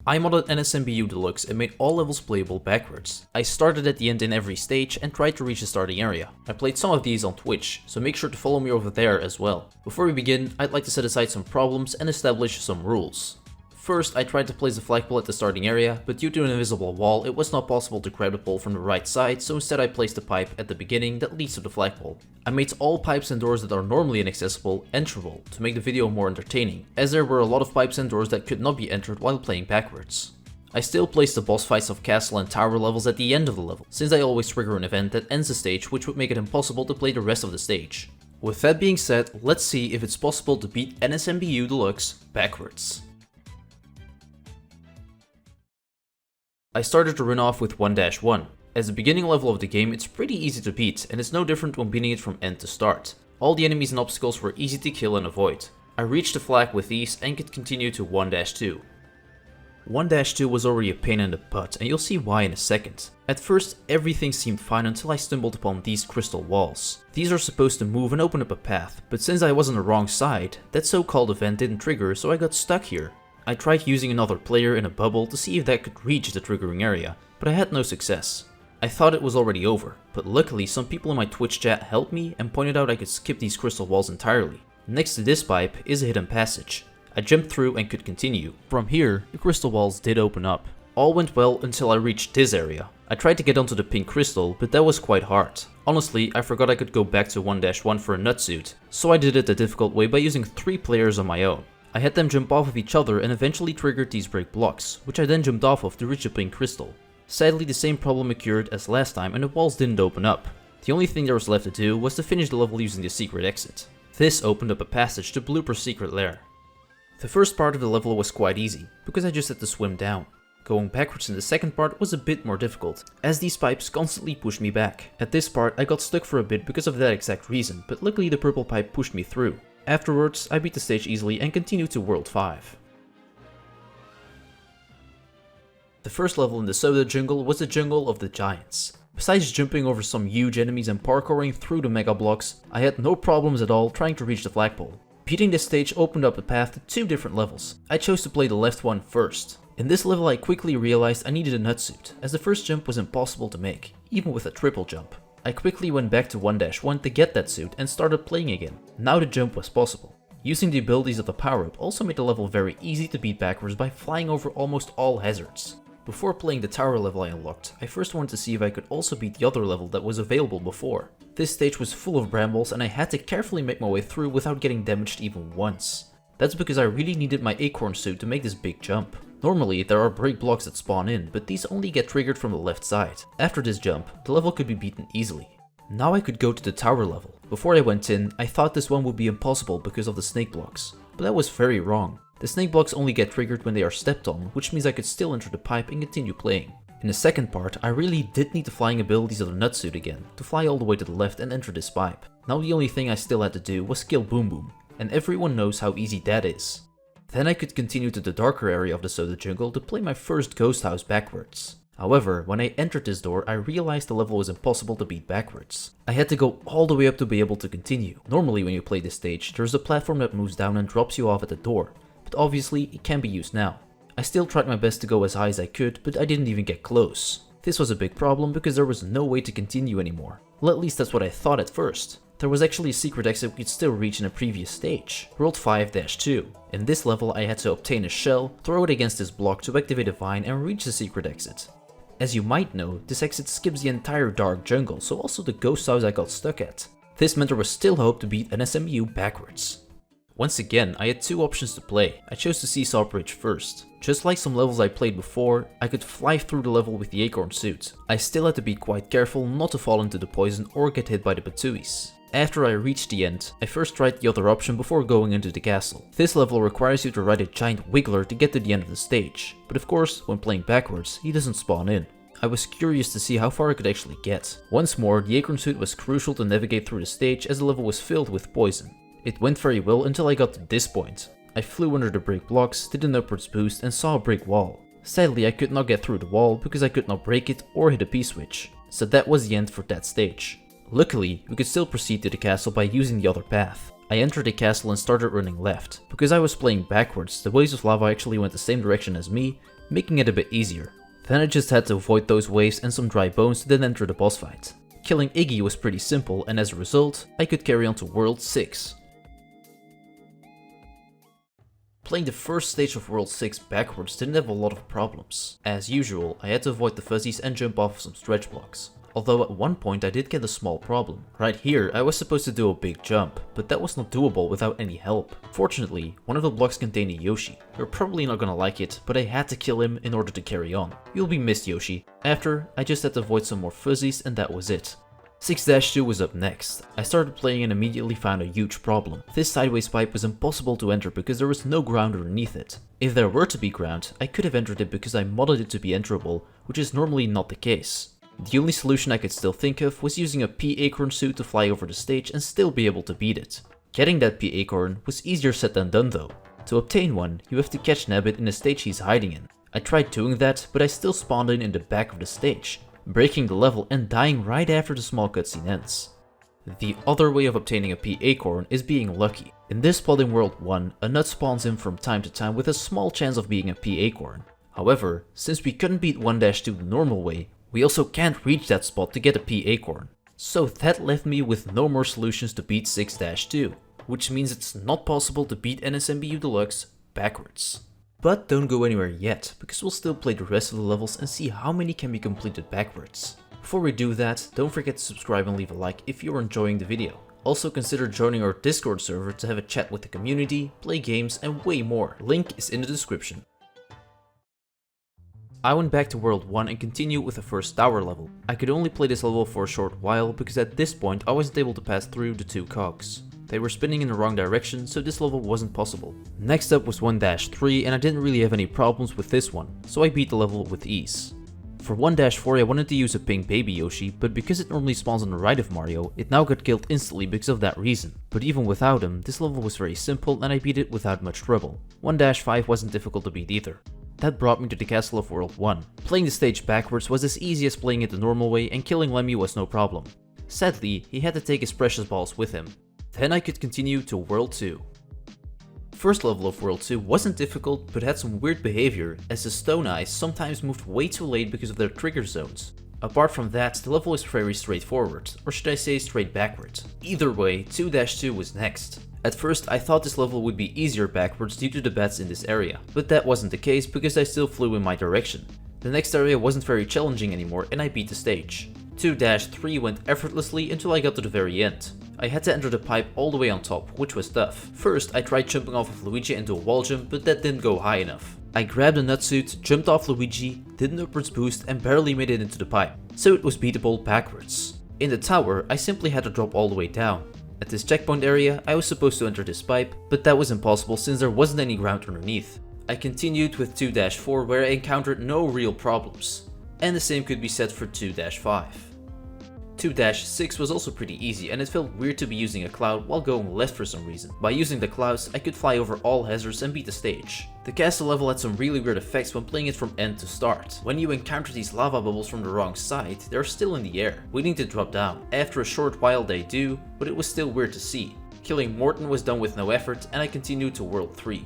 I modded NSMBU Deluxe and made all levels playable backwards. I started at the end in every stage and tried to reach the starting area. I played some of these on Twitch, so make sure to follow me over there as well. Before we begin, I'd like to set aside some problems and establish some rules. First, I tried to place the flagpole at the starting area, but due to an invisible wall, it was not possible to grab the pole from the right side, so instead I placed a pipe at the beginning that leads to the flagpole. I made all pipes and doors that are normally inaccessible enterable to make the video more entertaining, as there were a lot of pipes and doors that could not be entered while playing backwards. I still placed the boss fights of castle and tower levels at the end of the level, since I always trigger an event that ends the stage, which would make it impossible to play the rest of the stage. With that being said, let's see if it's possible to beat NSMBU Deluxe backwards. I started to run off with 1-1. As the beginning level of the game, it's pretty easy to beat, and it's no different when beating it from end to start. All the enemies and obstacles were easy to kill and avoid. I reached the flag with ease and could continue to 1-2. 1-2 was already a pain in the butt, and you'll see why in a second. At first, everything seemed fine until I stumbled upon these crystal walls. These are supposed to move and open up a path, but since I was on the wrong side, that so-called event didn't trigger, so I got stuck here. I tried using another player in a bubble to see if that could reach the triggering area, but I had no success. I thought it was already over, but luckily some people in my Twitch chat helped me and pointed out I could skip these crystal walls entirely. Next to this pipe is a hidden passage. I jumped through and could continue. From here, the crystal walls did open up. All went well until I reached this area. I tried to get onto the pink crystal, but that was quite hard. Honestly, I forgot I could go back to 1-1 for a nutsuit, so I did it the difficult way by using 3 players on my own. I had them jump off of each other and eventually triggered these break blocks, which I then jumped off of to reach the pink crystal. Sadly, the same problem occurred as last time and the walls didn't open up. The only thing there was left to do was to finish the level using the secret exit. This opened up a passage to Blooper's secret lair. The first part of the level was quite easy, because I just had to swim down. Going backwards in the second part was a bit more difficult, as these pipes constantly pushed me back. At this part I got stuck for a bit because of that exact reason, but luckily the purple pipe pushed me through. Afterwards, I beat the stage easily and continued to World 5. The first level in the Soda Jungle was the Jungle of the Giants. Besides jumping over some huge enemies and parkouring through the mega blocks, I had no problems at all trying to reach the flagpole. Beating this stage opened up a path to 2 different levels. I chose to play the left one first. In this level I quickly realized I needed a nutsuit, as the first jump was impossible to make, even with a triple jump. I quickly went back to 1-1 to get that suit and started playing again. Now the jump was possible. Using the abilities of the power-up also made the level very easy to beat backwards by flying over almost all hazards. Before playing the tower level I unlocked, I first wanted to see if I could also beat the other level that was available before. This stage was full of brambles and I had to carefully make my way through without getting damaged even once. That's because I really needed my acorn suit to make this big jump. Normally, there are break blocks that spawn in, but these only get triggered from the left side. After this jump, the level could be beaten easily. Now I could go to the tower level. Before I went in, I thought this one would be impossible because of the snake blocks, but that was very wrong. The snake blocks only get triggered when they are stepped on, which means I could still enter the pipe and continue playing. In the second part, I really did need the flying abilities of the nutsuit again, to fly all the way to the left and enter this pipe. Now the only thing I still had to do was kill Boom Boom, and everyone knows how easy that is. Then I could continue to the darker area of the Soda Jungle to play my first ghost house backwards. However, when I entered this door, I realized the level was impossible to beat backwards. I had to go all the way up to be able to continue. Normally when you play this stage, there's a platform that moves down and drops you off at the door, but obviously it can be used now. I still tried my best to go as high as I could, but I didn't even get close. This was a big problem because there was no way to continue anymore. Well, at least that's what I thought at first. There was actually a secret exit we could still reach in a previous stage, World 5-2. In this level I had to obtain a shell, throw it against this block to activate a vine and reach the secret exit. As you might know, this exit skips the entire dark jungle, so also the ghost house I got stuck at. This meant there was still hope to beat NSMBU backwards. Once again, I had 2 options to play. I chose the Seesaw Bridge first. Just like some levels I played before, I could fly through the level with the acorn suit. I still had to be quite careful not to fall into the poison or get hit by the Patsuis. After I reached the end, I first tried the other option before going into the castle. This level requires you to ride a giant wiggler to get to the end of the stage, but of course, when playing backwards, he doesn't spawn in. I was curious to see how far I could actually get. Once more, the acorn suit was crucial to navigate through the stage as the level was filled with poison. It went very well until I got to this point. I flew under the brick blocks, did an upwards boost and saw a brick wall. Sadly, I could not get through the wall because I could not break it or hit a P-switch, so that was the end for that stage. Luckily, we could still proceed to the castle by using the other path. I entered the castle and started running left. Because I was playing backwards, the waves of lava actually went the same direction as me, making it a bit easier. Then I just had to avoid those waves and some dry bones to then enter the boss fight. Killing Iggy was pretty simple, and as a result, I could carry on to World 6. Playing the first stage of World 6 backwards didn't have a lot of problems. As usual, I had to avoid the fuzzies and jump off some stretch blocks. Although at one point I did get a small problem. Right here I was supposed to do a big jump, but that was not doable without any help. Fortunately, one of the blocks contained a Yoshi. You're probably not gonna like it, but I had to kill him in order to carry on. You'll be missed, Yoshi. After, I just had to avoid some more fuzzies and that was it. 6-2 was up next. I started playing and immediately found a huge problem. This sideways pipe was impossible to enter because there was no ground underneath it. If there were to be ground, I could have entered it because I modded it to be enterable, which is normally not the case. The only solution I could still think of was using a pea acorn suit to fly over the stage and still be able to beat it. Getting that pea acorn was easier said than done though. To obtain one, you have to catch Nabbit in the stage he's hiding in. I tried doing that, but I still spawned in the back of the stage, breaking the level and dying right after the small cutscene ends. The other way of obtaining a pea acorn is being lucky. In this spot in World 1, a nut spawns in from time to time with a small chance of being a pea acorn. However, since we couldn't beat 1-2 the normal way, we also can't reach that spot to get a pea acorn. So that left me with no more solutions to beat 6-2, which means it's not possible to beat NSMBU Deluxe backwards. But don't go anywhere yet, because we'll still play the rest of the levels and see how many can be completed backwards. Before we do that, don't forget to subscribe and leave a like if you're enjoying the video. Also consider joining our Discord server to have a chat with the community, play games and way more. Link is in the description. I went back to World 1 and continued with the first tower level. I could only play this level for a short while because at this point I wasn't able to pass through the two cogs. They were spinning in the wrong direction, so this level wasn't possible. Next up was 1-3 and I didn't really have any problems with this one, so I beat the level with ease. For 1-4 I wanted to use a pink baby Yoshi, but because it normally spawns on the right of Mario, it now got killed instantly because of that reason. But even without him, this level was very simple and I beat it without much trouble. 1-5 wasn't difficult to beat either. That brought me to the castle of World 1. Playing the stage backwards was as easy as playing it the normal way and killing Lemmy was no problem. Sadly, he had to take his precious balls with him. Then I could continue to World 2. First level of World 2 wasn't difficult but had some weird behavior as the stone eyes sometimes moved way too late because of their trigger zones. Apart from that, the level is very straightforward, or should I say straight backwards. Either way, 2-2 was next. At first I thought this level would be easier backwards due to the bats in this area, but that wasn't the case because I still flew in my direction. The next area wasn't very challenging anymore and I beat the stage. 2-3 went effortlessly until I got to the very end. I had to enter the pipe all the way on top, which was tough. First I tried jumping off of Luigi into a wall jump, but that didn't go high enough. I grabbed a nutsuit, jumped off Luigi, did an upwards boost and barely made it into the pipe, so it was beatable backwards. In the tower I simply had to drop all the way down. At this checkpoint area, I was supposed to enter this pipe, but that was impossible since there wasn't any ground underneath. I continued with 2-4 where I encountered no real problems. And the same could be said for 2-5. 2-6 was also pretty easy and it felt weird to be using a cloud while going left for some reason. By using the clouds, I could fly over all hazards and beat the stage. The castle level had some really weird effects when playing it from end to start. When you encounter these lava bubbles from the wrong side, they're still in the air, waiting to drop down. After a short while they do, but it was still weird to see. Killing Morton was done with no effort and I continued to World 3.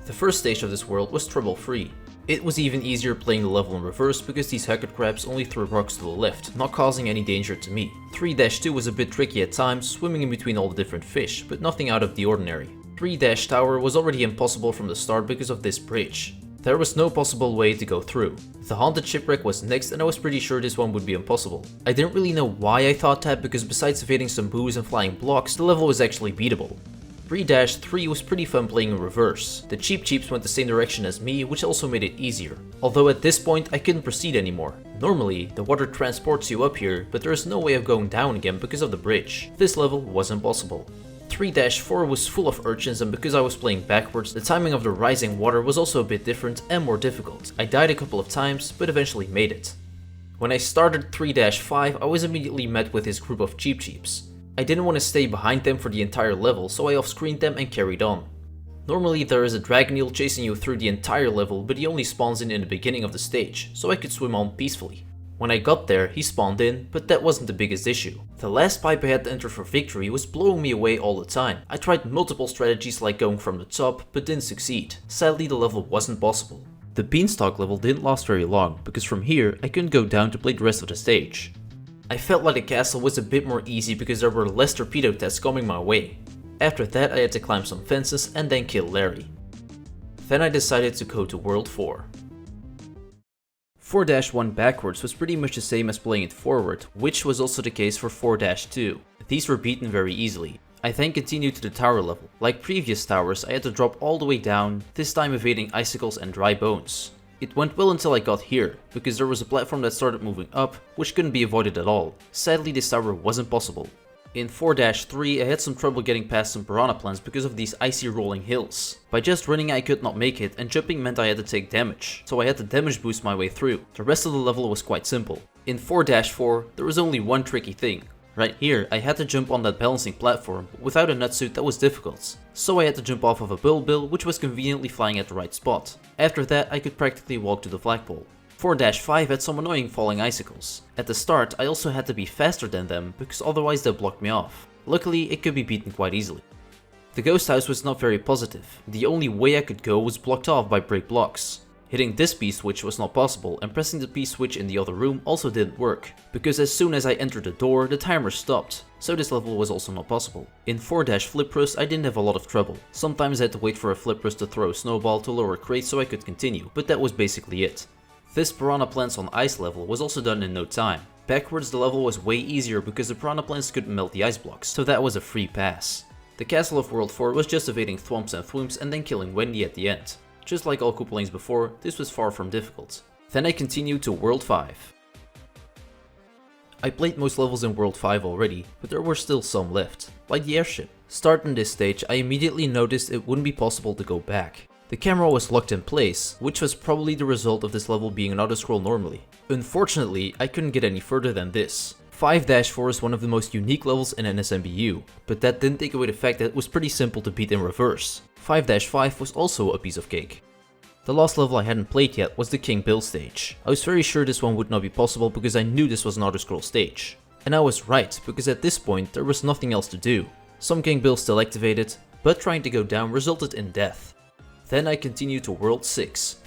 The first stage of this world was trouble-free. It was even easier playing the level in reverse because these Hucket crabs only threw rocks to the left, not causing any danger to me. 3-2 was a bit tricky at times, swimming in between all the different fish, but nothing out of the ordinary. 3-tower was already impossible from the start because of this bridge. There was no possible way to go through. The haunted shipwreck was next and I was pretty sure this one would be impossible. I didn't really know why I thought that because besides evading some boos and flying blocks, the level was actually beatable. 3-3 was pretty fun playing in reverse. The Cheeps went the same direction as me, which also made it easier. Although at this point I couldn't proceed anymore. Normally, the water transports you up here, but there is no way of going down again because of the bridge. This level was impossible. 3-4 was full of urchins and because I was playing backwards, the timing of the rising water was also a bit different and more difficult. I died a couple of times, but eventually made it. When I started 3-5, I was immediately met with this group of Cheeps. I didn't want to stay behind them for the entire level, so I off-screened them and carried on. Normally there is a dragon eel chasing you through the entire level, but he only spawns in the beginning of the stage, so I could swim on peacefully. When I got there, he spawned in, but that wasn't the biggest issue. The last pipe I had to enter for victory was blowing me away all the time. I tried multiple strategies like going from the top, but didn't succeed. Sadly, the level wasn't possible. The beanstalk level didn't last very long, because from here, I couldn't go down to play the rest of the stage. I felt like the castle was a bit more easy because there were less torpedo tests coming my way. After that, I had to climb some fences and then kill Larry. Then I decided to go to World 4. 4-1 backwards was pretty much the same as playing it forward, which was also the case for 4-2. These were beaten very easily. I then continued to the tower level. Like previous towers, I had to drop all the way down, this time evading icicles and dry bones. It went well until I got here, because there was a platform that started moving up, which couldn't be avoided at all. Sadly, this tower wasn't possible. In 4-3, I had some trouble getting past some piranha plants because of these icy rolling hills. By just running I could not make it, and jumping meant I had to take damage, so I had to damage boost my way through. The rest of the level was quite simple. In 4-4, there was only one tricky thing. Right here, I had to jump on that balancing platform, but without a nutsuit that was difficult. So I had to jump off of a bill which was conveniently flying at the right spot. After that, I could practically walk to the flagpole. 4-5 had some annoying falling icicles. At the start, I also had to be faster than them, because otherwise they blocked me off. Luckily, it could be beaten quite easily. The ghost house was not very positive. The only way I could go was blocked off by brick blocks. Hitting this P-switch was not possible, and pressing the P-switch in the other room also didn't work, because as soon as I entered the door, the timer stopped, so this level was also not possible. In 4-flip rust, I didn't have a lot of trouble. Sometimes I had to wait for a flip rust to throw a snowball to lower crates so I could continue, but that was basically it. This piranha plants on ice level was also done in no time. Backwards the level was way easier because the piranha plants couldn't melt the ice blocks, so that was a free pass. The castle of World 4 was just evading thwomps and thwimps and then killing Wendy at the end. Just like all Koopalings before, this was far from difficult. Then I continued to World 5. I played most levels in World 5 already, but there were still some left, like the airship. Starting this stage, I immediately noticed it wouldn't be possible to go back. The camera was locked in place, which was probably the result of this level being an auto-scroll normally. Unfortunately, I couldn't get any further than this. 5-4 is one of the most unique levels in NSMBU, but that didn't take away the fact that it was pretty simple to beat in reverse. 5-5 was also a piece of cake. The last level I hadn't played yet was the King Bill stage. I was very sure this one would not be possible because I knew this was an auto-scroll stage. And I was right, because at this point there was nothing else to do. Some King Bills still activated, but trying to go down resulted in death. Then I continued to World 6.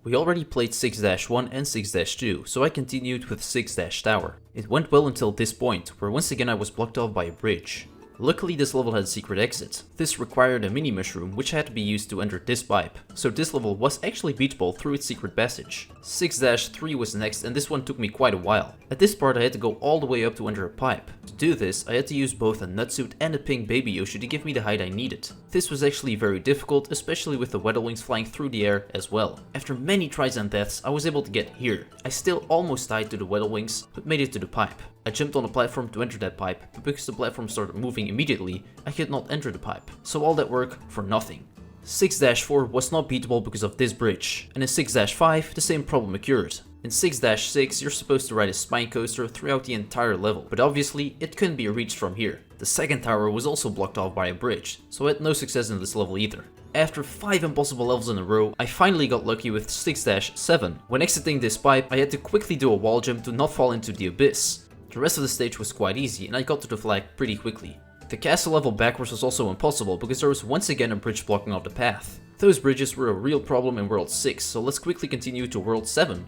We already played 6-1 and 6-2, so I continued with 6-tower. It went well until this point, where once again I was blocked off by a bridge. Luckily this level had a secret exit. This required a mini mushroom which had to be used to enter this pipe, so this level was actually beatable through its secret passage. 6-3 was next and this one took me quite a while. At this part I had to go all the way up to enter a pipe. To do this I had to use both a nutsuit and a pink baby Yoshi to give me the height I needed. This was actually very difficult, especially with the weather wings flying through the air as well. After many tries and deaths I was able to get here. I still almost died to the weather wings, but made it to the pipe. I jumped on the platform to enter that pipe, but because the platform started moving immediately, I could not enter the pipe. So all that work for nothing. 6-4 was not beatable because of this bridge, and in 6-5 the same problem occurred. In 6-6 you're supposed to ride a spine coaster throughout the entire level, but obviously it couldn't be reached from here. The second tower was also blocked off by a bridge, so I had no success in this level either. After 5 impossible levels in a row, I finally got lucky with 6-7. When exiting this pipe, I had to quickly do a wall jump to not fall into the abyss. The rest of the stage was quite easy and I got to the flag pretty quickly. The castle level backwards was also impossible because there was once again a bridge blocking off the path. Those bridges were a real problem in World 6, so let's quickly continue to World 7.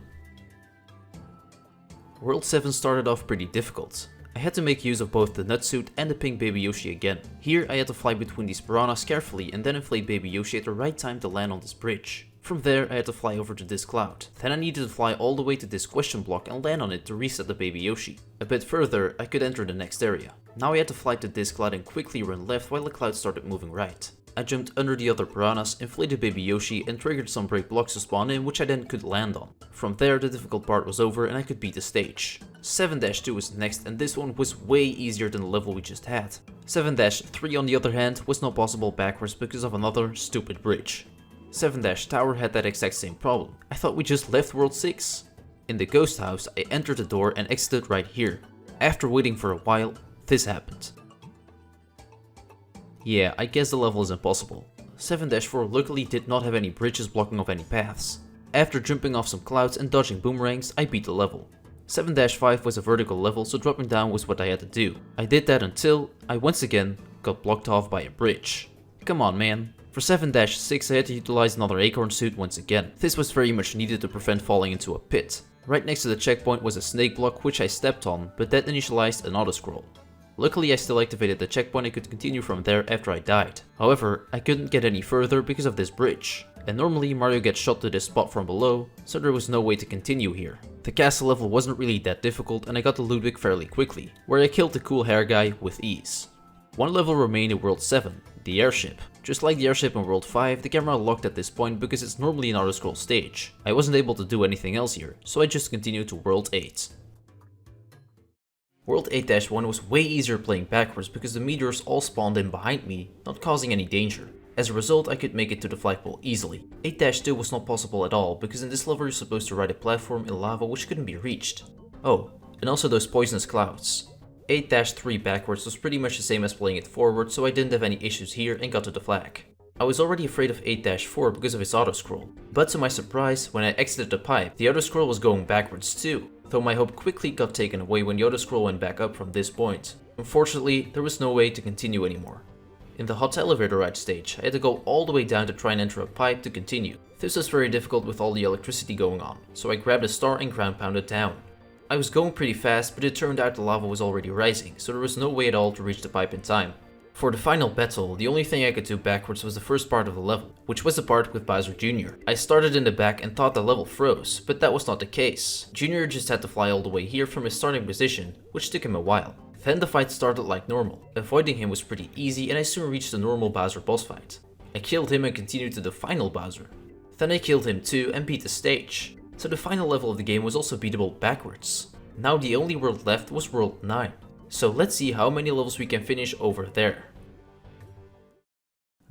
World 7 started off pretty difficult. I had to make use of both the nutsuit and the pink baby Yoshi again. Here I had to fly between these piranhas carefully and then inflate baby Yoshi at the right time to land on this bridge. From there I had to fly over to this cloud. Then I needed to fly all the way to this question block and land on it to reset the baby Yoshi. A bit further I could enter the next area. Now I had to fly to this cloud and quickly run left while the cloud started moving right. I jumped under the other piranhas, inflated baby Yoshi and triggered some break blocks to spawn in which I then could land on. From there the difficult part was over and I could beat the stage. 7-2 was next and this one was way easier than the level we just had. 7-3 on the other hand was not possible backwards because of another stupid bridge. 7-tower had that exact same problem. I thought we just left World 6. In the ghost house I entered the door and exited right here. After waiting for a while, this happened. Yeah, I guess the level is impossible. 7-4 luckily did not have any bridges blocking off any paths. After jumping off some clouds and dodging boomerangs, I beat the level. 7-5 was a vertical level, so dropping down was what I had to do. I did that until I once again got blocked off by a bridge. Come on, man. For 7-6 I had to utilize another acorn suit once again. This was very much needed to prevent falling into a pit. Right next to the checkpoint was a snake block which I stepped on, but that initialized an auto-scroll. Luckily I still activated the checkpoint and could continue from there after I died. However, I couldn't get any further because of this bridge. And normally Mario gets shot to this spot from below, so there was no way to continue here. The castle level wasn't really that difficult and I got to Ludwig fairly quickly, where I killed the cool hair guy with ease. One level remained in World 7, the airship. Just like the airship in World 5, the camera locked at this point because it's normally an auto-scroll stage. I wasn't able to do anything else here, so I just continued to World 8. World 8-1 was way easier playing backwards because the meteors all spawned in behind me, not causing any danger. As a result, I could make it to the flagpole easily. 8-2 was not possible at all, because in this level you're supposed to ride a platform in lava which couldn't be reached. Oh, and also those poisonous clouds. 8-3 backwards was pretty much the same as playing it forward, so I didn't have any issues here and got to the flag. I was already afraid of 8-4 because of its auto-scroll, but to my surprise, when I exited the pipe, the auto-scroll was going backwards too, though my hope quickly got taken away when the auto-scroll went back up from this point. Unfortunately, there was no way to continue anymore. In the hot elevator ride stage, I had to go all the way down to try and enter a pipe to continue. This was very difficult with all the electricity going on, so I grabbed a star and ground pounded down. I was going pretty fast, but it turned out the lava was already rising, so there was no way at all to reach the pipe in time. For the final battle, the only thing I could do backwards was the first part of the level, which was the part with Bowser Jr. I started in the back and thought the level froze, but that was not the case. Jr. just had to fly all the way here from his starting position, which took him a while. Then the fight started like normal. Avoiding him was pretty easy and I soon reached the normal Bowser boss fight. I killed him and continued to the final Bowser. Then I killed him too and beat the stage. So the final level of the game was also beatable backwards. Now the only world left was World 9. So let's see how many levels we can finish over there.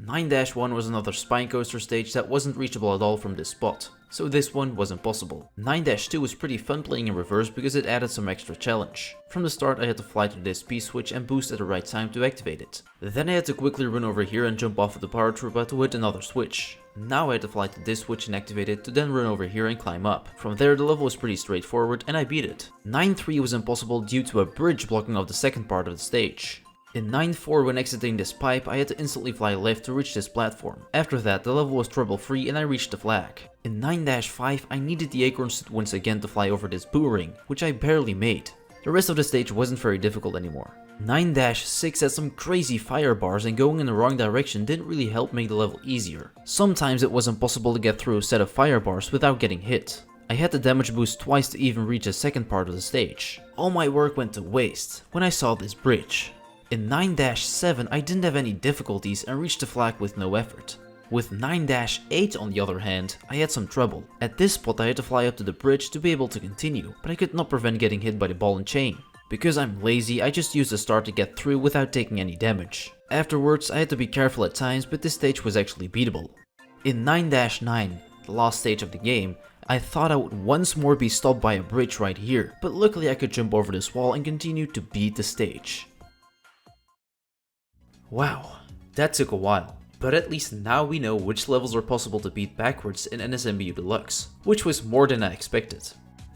9-1 was another spine coaster stage that wasn't reachable at all from this spot, so this one was impossible. 9-2 was pretty fun playing in reverse because it added some extra challenge. From the start I had to fly to this P-switch and boost at the right time to activate it. Then I had to quickly run over here and jump off of the power trooper to hit another switch. Now I had to fly to this switch and activate it to then run over here and climb up. From there the level was pretty straightforward and I beat it. 9-3 was impossible due to a bridge blocking off the second part of the stage. In 9-4, when exiting this pipe, I had to instantly fly left to reach this platform. After that, the level was trouble-free and I reached the flag. In 9-5, I needed the acorn suit once again to fly over this boomerang, which I barely made. The rest of the stage wasn't very difficult anymore. 9-6 had some crazy fire bars and going in the wrong direction didn't really help make the level easier. Sometimes it was impossible to get through a set of fire bars without getting hit. I had to damage boost twice to even reach the second part of the stage. All my work went to waste when I saw this bridge. In 9-7 I didn't have any difficulties and reached the flag with no effort. With 9-8 on the other hand, I had some trouble. At this spot I had to fly up to the bridge to be able to continue, but I could not prevent getting hit by the ball and chain. Because I'm lazy, I just used the star to get through without taking any damage. Afterwards I had to be careful at times, but this stage was actually beatable. In 9-9, the last stage of the game, I thought I would once more be stopped by a bridge right here, but luckily I could jump over this wall and continue to beat the stage. Wow, that took a while, but at least now we know which levels are possible to beat backwards in NSMBU Deluxe, which was more than I expected.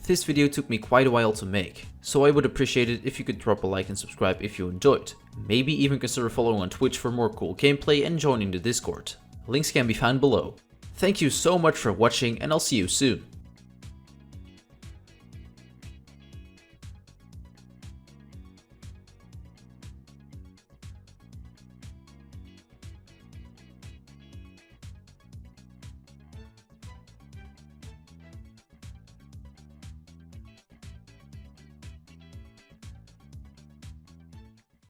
This video took me quite a while to make, so I would appreciate it if you could drop a like and subscribe if you enjoyed. Maybe even consider following on Twitch for more cool gameplay and joining the Discord. Links can be found below. Thank you so much for watching and I'll see you soon.